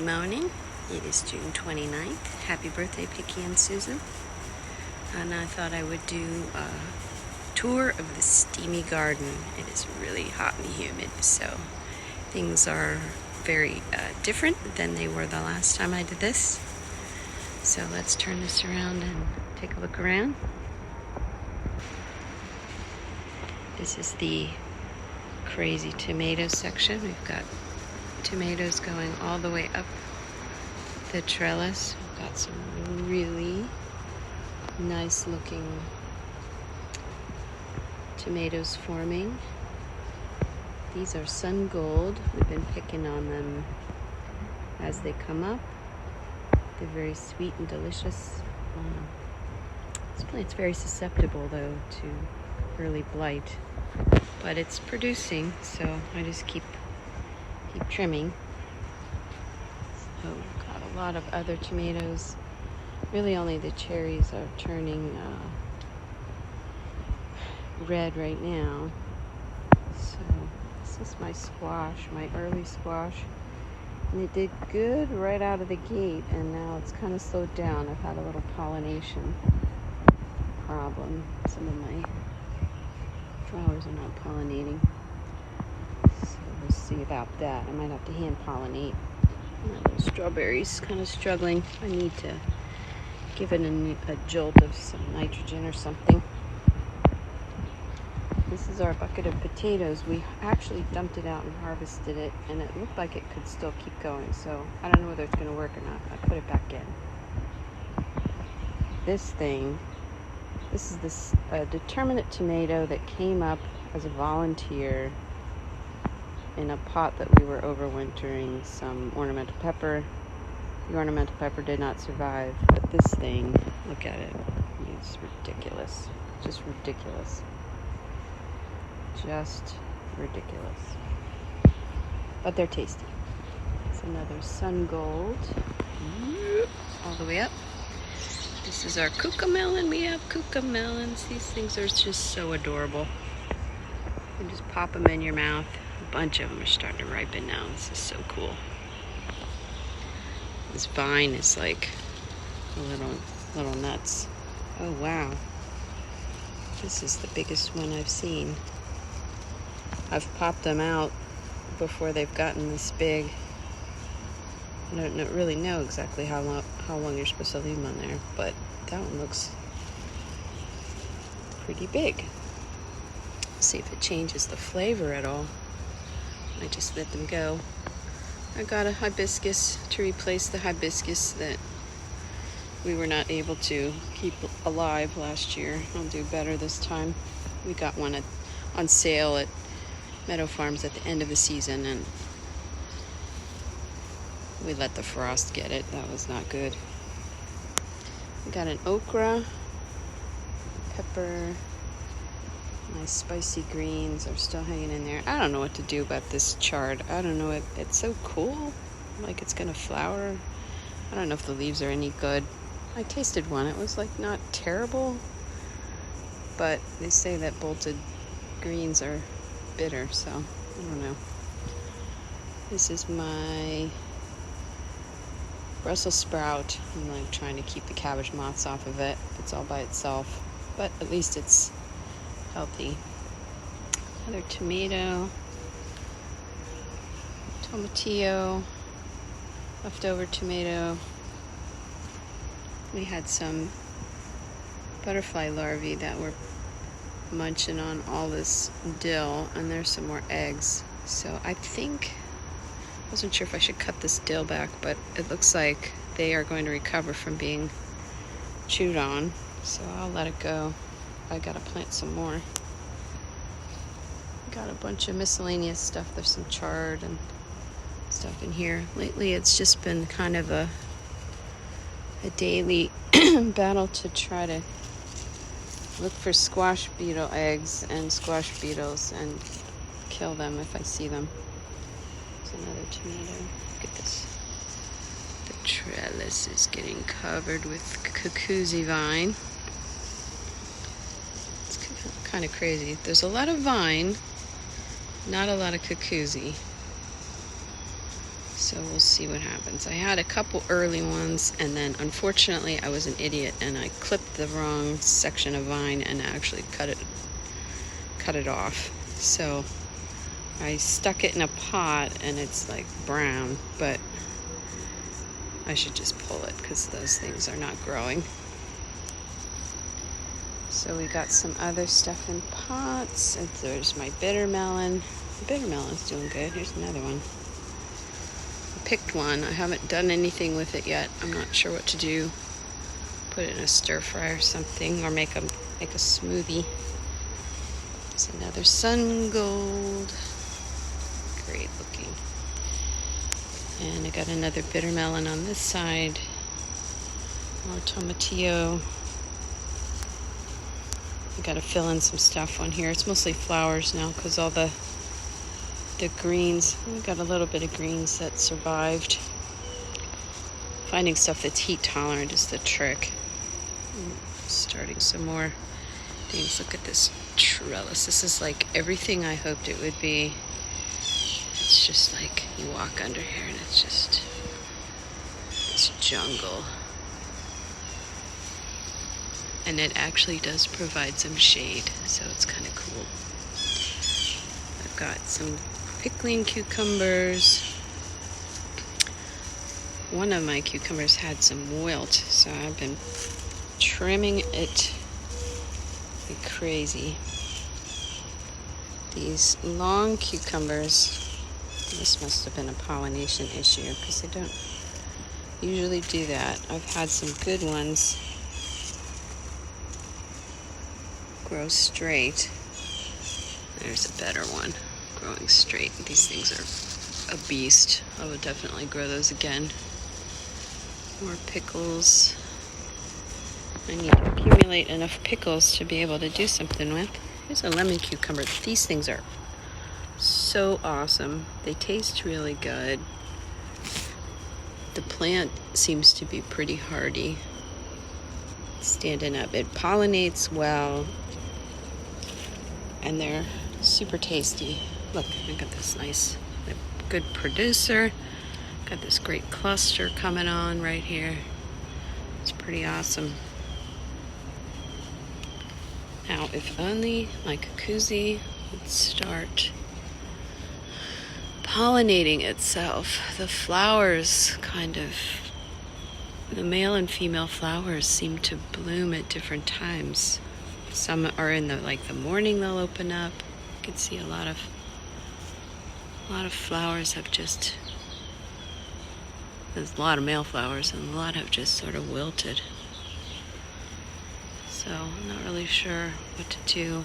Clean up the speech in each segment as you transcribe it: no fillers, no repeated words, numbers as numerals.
Morning. It is June 29th. Happy birthday, Picky and Susan. And I thought I would do a tour of the steamy garden. It is really hot and humid, so things are very different than they were the last time I did this. So let's turn this around and take a look around. This is the crazy tomato section. We've got tomatoes going all the way up the trellis. We've got some really nice looking tomatoes forming. These are Sun Gold. We've been picking on them as they come up. They're very sweet and delicious. This plant's very susceptible though to early blight, but it's producing, so I just keep trimming. So got a lot of other tomatoes. Really only the cherries are turning red right now. So this is my squash, my early squash. And it did good right out of the gate, and now it's kind of slowed down. I've had a little pollination problem. Some of my flowers are not pollinating. We'll see about that. I might have to hand pollinate. My little strawberries kind of struggling. I need to give it a jolt of some nitrogen or something. This is our bucket of potatoes. We actually dumped it out and harvested it, and it looked like it could still keep going. So I don't know whether it's going to work or not. I put it back in. This is this determinate tomato that came up as a volunteer in a pot that we were overwintering some ornamental pepper. The ornamental pepper did not survive, but this thing, look at it. It's ridiculous. Just ridiculous. Just ridiculous. But they're tasty. It's another Sun Gold. All the way up. This is our cucamelon. We have cucamelons. These things are just so adorable. You can just pop them in your mouth. A bunch of them are starting to ripen now. This is so cool. This vine is like a little nuts. Oh wow. This is the biggest one I've seen. I've popped them out before they've gotten this big. I don't really know exactly how long you're supposed to leave them on there, but that one looks pretty big. See if it changes the flavor at all. I just let them go. I got a hibiscus to replace the hibiscus that we were not able to keep alive last year. I'll do better this time. We got one on sale at Meadow Farms at the end of the season, and we let the frost get it. That was not good. We got an okra, pepper. My spicy greens are still hanging in there. I don't know what to do about this chard. I don't know. It's so cool. Like it's gonna flower. I don't know if the leaves are any good. I tasted one. It was like not terrible, but they say that bolted greens are bitter, so I don't know. This is my Brussels sprout. I'm like trying to keep the cabbage moths off of it. It's all by itself, but at least it's healthy. Another tomato, tomatillo, leftover tomato. We had some butterfly larvae that were munching on all this dill, and there's some more eggs. So I wasn't sure if I should cut this dill back, but it looks like they are going to recover from being chewed on. So I'll let it go. I gotta plant some more. Got a bunch of miscellaneous stuff. There's some chard and stuff in here. Lately it's just been kind of a daily battle to try to look for squash beetle eggs and squash beetles and kill them if I see them. There's another tomato. Look at this. The trellis is getting covered with cucuzzi vine. Kind of crazy. There's a lot of vine, not a lot of cucuzzi. So we'll see what happens. I had a couple early ones, and then unfortunately I was an idiot and I clipped the wrong section of vine and actually cut it off. So I stuck it in a pot and it's like brown, but I should just pull it because those things are not growing. So we got some other stuff in pots. And there's my bitter melon. The bitter melon's doing good. Here's another one. I picked one. I haven't done anything with it yet. I'm not sure what to do. Put it in a stir fry or something, or make a smoothie. There's another sun gold. Great looking. And I got another bitter melon on this side. More tomatillo. I gotta fill in some stuff on here. It's mostly flowers now because all the greens. We got a little bit of greens that survived. Finding stuff that's heat tolerant is the trick. Starting some more things. Look at this trellis. This is like everything I hoped it would be. It's just like you walk under here and it's just this jungle. And it actually does provide some shade, so it's kind of cool. I've got some pickling cucumbers. One of my cucumbers had some wilt, so I've been trimming it like crazy. These long cucumbers, this must have been a pollination issue because they don't usually do that. I've had some good ones grow straight. There's a better one growing straight. These things are a beast. I would definitely grow those again. More pickles. I need to accumulate enough pickles to be able to do something with. Here's a lemon cucumber. These things are so awesome. They taste really good. The plant seems to be pretty hardy. Standing up. It pollinates well. And they're super tasty. Look, I got this nice, good producer. Got this great cluster coming on right here. It's pretty awesome. Now, if only my Cucuzi would start pollinating itself. The flowers the male and female flowers seem to bloom at different times. Some are in the morning, they'll open up. You can see a lot of flowers have just, there's a lot of male flowers and a lot have just sort of wilted. So I'm not really sure what to do.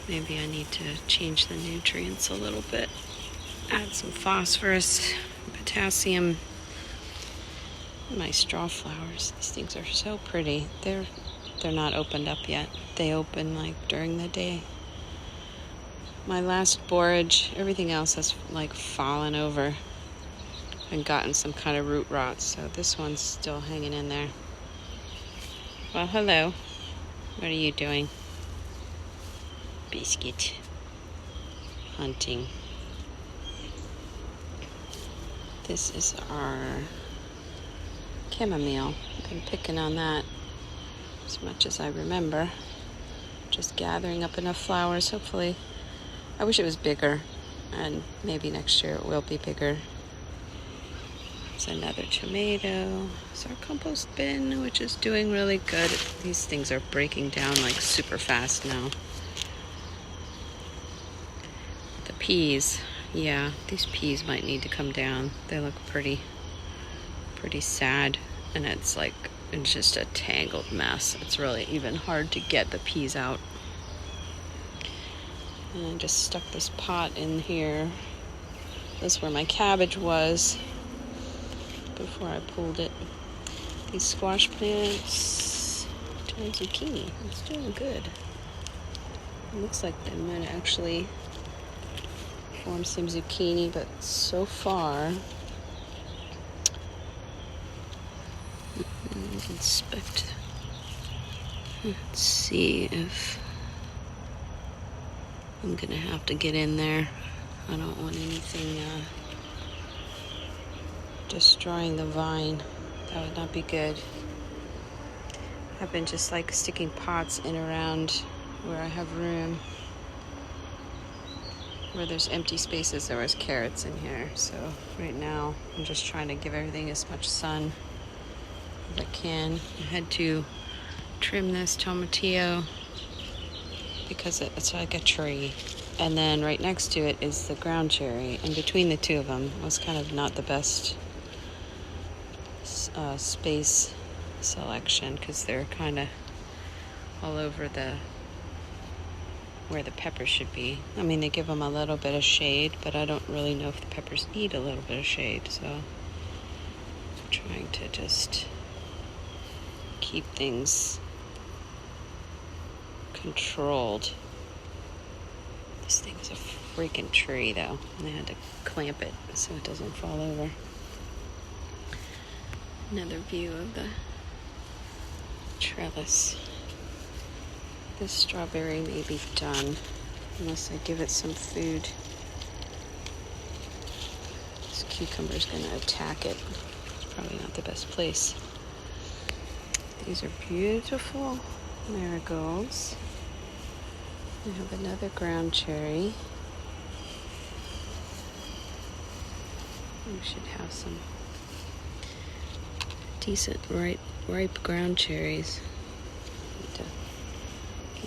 Maybe I need to change the nutrients a little bit. Add some phosphorus, potassium. My straw flowers, these things are so pretty. They're not opened up yet. They open during the day. My last borage, everything else has fallen over and gotten some kind of root rot, so this one's still hanging in there. Well, hello. What are you doing? Biscuit. Hunting. This is our chamomile. I've been picking on that as much as I remember. Just gathering up enough flowers, hopefully. I wish it was bigger, and maybe next year it will be bigger. There's another tomato. It's our compost bin, which is doing really good. These things are breaking down super fast now. The peas, yeah, these peas might need to come down. They look pretty sad, and it's just a tangled mess. It's really even hard to get the peas out. And I just stuck this pot in here. This is where my cabbage was before I pulled it. These squash plants doing zucchini. It's doing good. It looks like they might actually form some zucchini, but so far, inspect. Let's see if I'm gonna have to get in there. I don't want anything destroying the vine. That would not be good. I've been just like sticking pots in around where I have room. Where there's empty spaces, there was carrots in here. So right now I'm just trying to give everything as much sun as I can. I had to trim this tomatillo because it's like a tree. And then right next to it is the ground cherry. And between the two of them was kind of not the best space selection because they're kind of all over where the peppers should be. I mean, they give them a little bit of shade, but I don't really know if the peppers need a little bit of shade. So I'm trying to just keep things controlled. This thing is a freaking tree, though, and I had to clamp it so it doesn't fall over. Another view of the trellis. This strawberry may be done unless I give it some food. This cucumber's going to attack it. It's probably not the best place. These are beautiful marigolds. I have another ground cherry. We should have some decent ripe ground cherries. Need to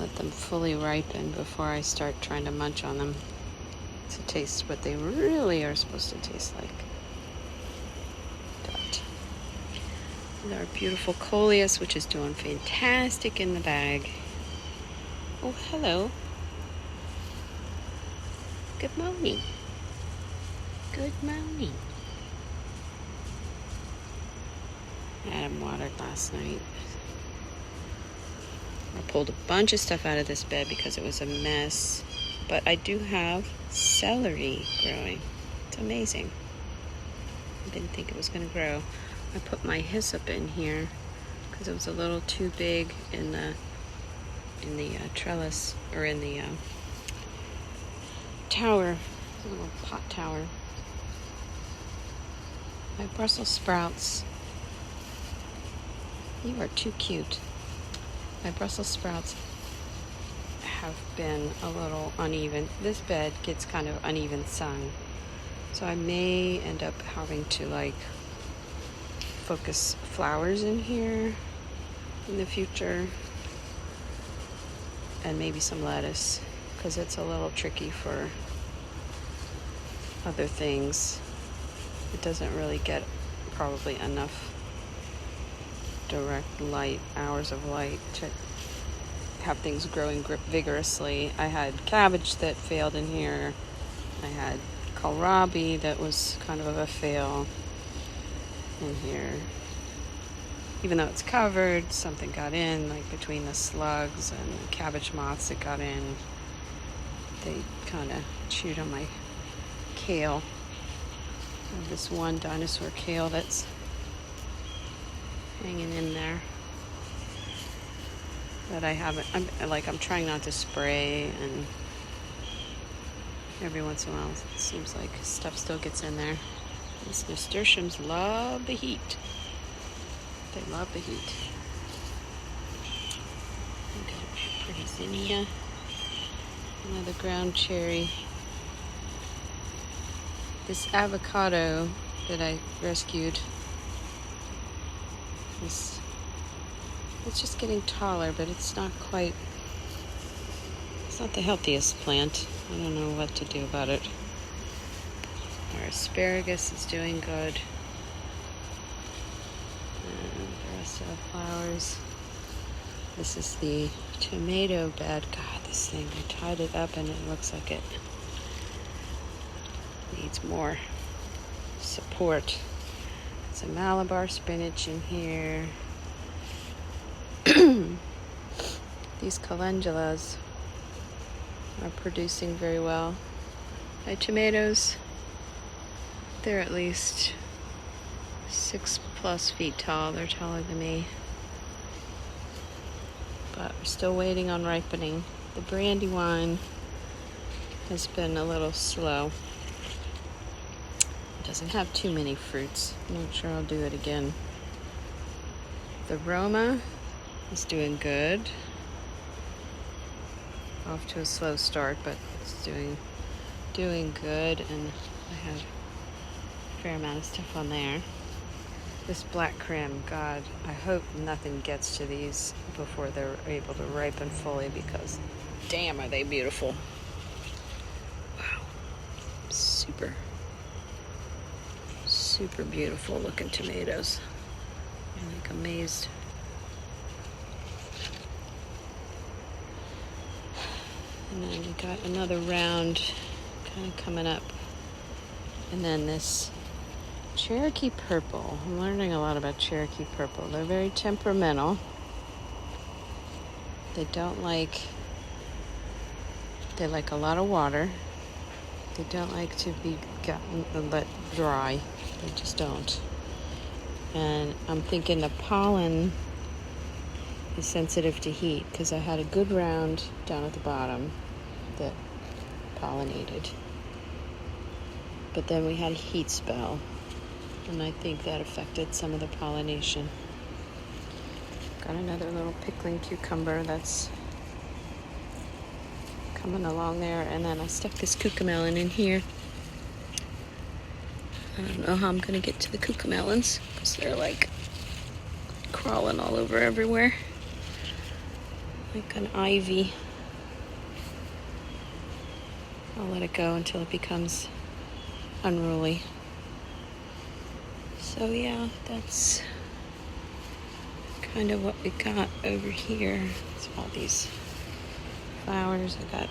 let them fully ripen before I start trying to munch on them to taste what they really are supposed to taste like. But our beautiful coleus, which is doing fantastic in the bag. Oh, hello. Good morning. Good morning. I had him watered last night. I pulled a bunch of stuff out of this bed because it was a mess. But I do have celery growing. It's amazing. I didn't think it was going to grow. I put my hyssop in here because it was a little too big in the trellis, or in the tower, the little pot tower. My Brussels sprouts. You are too cute. My Brussels sprouts have been a little uneven. This bed gets kind of uneven sun. So I may end up having to like focus flowers in here in the future. And maybe some lettuce, because it's a little tricky for other things. It doesn't really get probably enough direct light, hours of light, to have things growing vigorously. I had cabbage that failed in here. I had kohlrabi that was kind of a fail in here. Even though it's covered, something got in, like between the slugs and the cabbage moths that got in. They kind of chewed on my kale. I have this one dinosaur kale that's hanging in there. But I haven't, I'm trying not to spray, and every once in a while it seems like stuff still gets in there. These nasturtiums love the heat. They love the heat. We've got a pretty zinnia. Another ground cherry. This avocado that I rescued it's just getting taller, but it's not the healthiest plant. I don't know what to do about it. Our asparagus is doing good. And the rest of the flowers. This is the tomato bed. God, this thing, I tied it up and it looks like it needs more support. Some Malabar spinach in here. These calendulas are producing very well. My tomatoes, they're at least 6+ feet tall. They're taller than me. But we're still waiting on ripening. The Brandywine has been a little slow. It doesn't have too many fruits. I'm not sure I'll do it again. The Roma is doing good. Off to a slow start, but it's doing good, and I have a fair amount of stuff on there. This black creme, God, I hope nothing gets to these before they're able to ripen fully, because damn, are they beautiful. Wow. Super beautiful looking tomatoes. I'm like amazed. And then we got another round kind of coming up. And then this Cherokee Purple. I'm learning a lot about Cherokee Purple. They're very temperamental. They like a lot of water. They don't like to be let dry. They just don't. And I'm thinking the pollen is sensitive to heat, because I had a good round down at the bottom that pollinated. But then we had a heat spell, and I think that affected some of the pollination. Got another little pickling cucumber that's coming along there, and then I stuck this cucamelon in here. I don't know how I'm gonna get to the cucamelons, because they're like crawling all over everywhere, like an ivy. I'll let it go until it becomes unruly. So yeah, that's kind of what we got over here. It's all these flowers. I got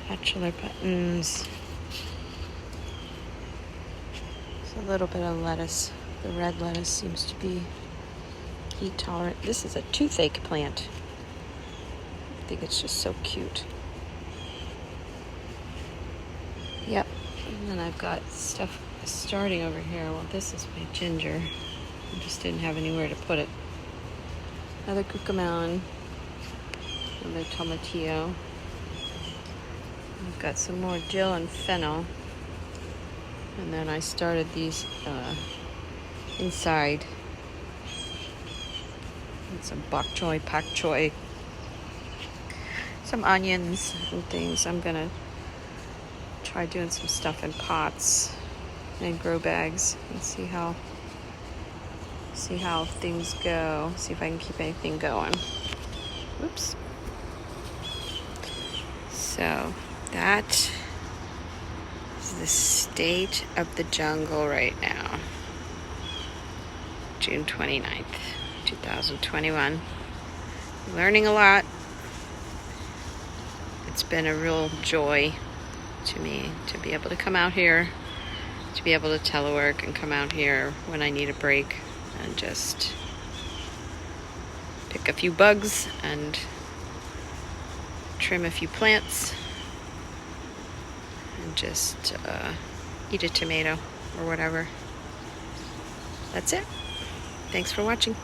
bachelor buttons. There's a little bit of lettuce. The red lettuce seems to be heat tolerant. This is a toothache plant. I think it's just so cute. Yep. And then I've got stuff starting over here. Well, this is my ginger. I just didn't have anywhere to put it. Another cucamelon. Another tomatillo. I've got some more dill and fennel. And then I started these inside. And some bok choy, pak choy. Some onions and things. I'm gonna try doing some stuff in pots and grow bags and see how things go. See if I can keep anything going. Oops. So that is the state of the jungle right now. June 29th, 2021. Learning a lot. It's been a real joy to me to be able to come out here, to be able to telework and come out here when I need a break and just pick a few bugs and trim a few plants and just eat a tomato or whatever. That's it. Thanks for watching.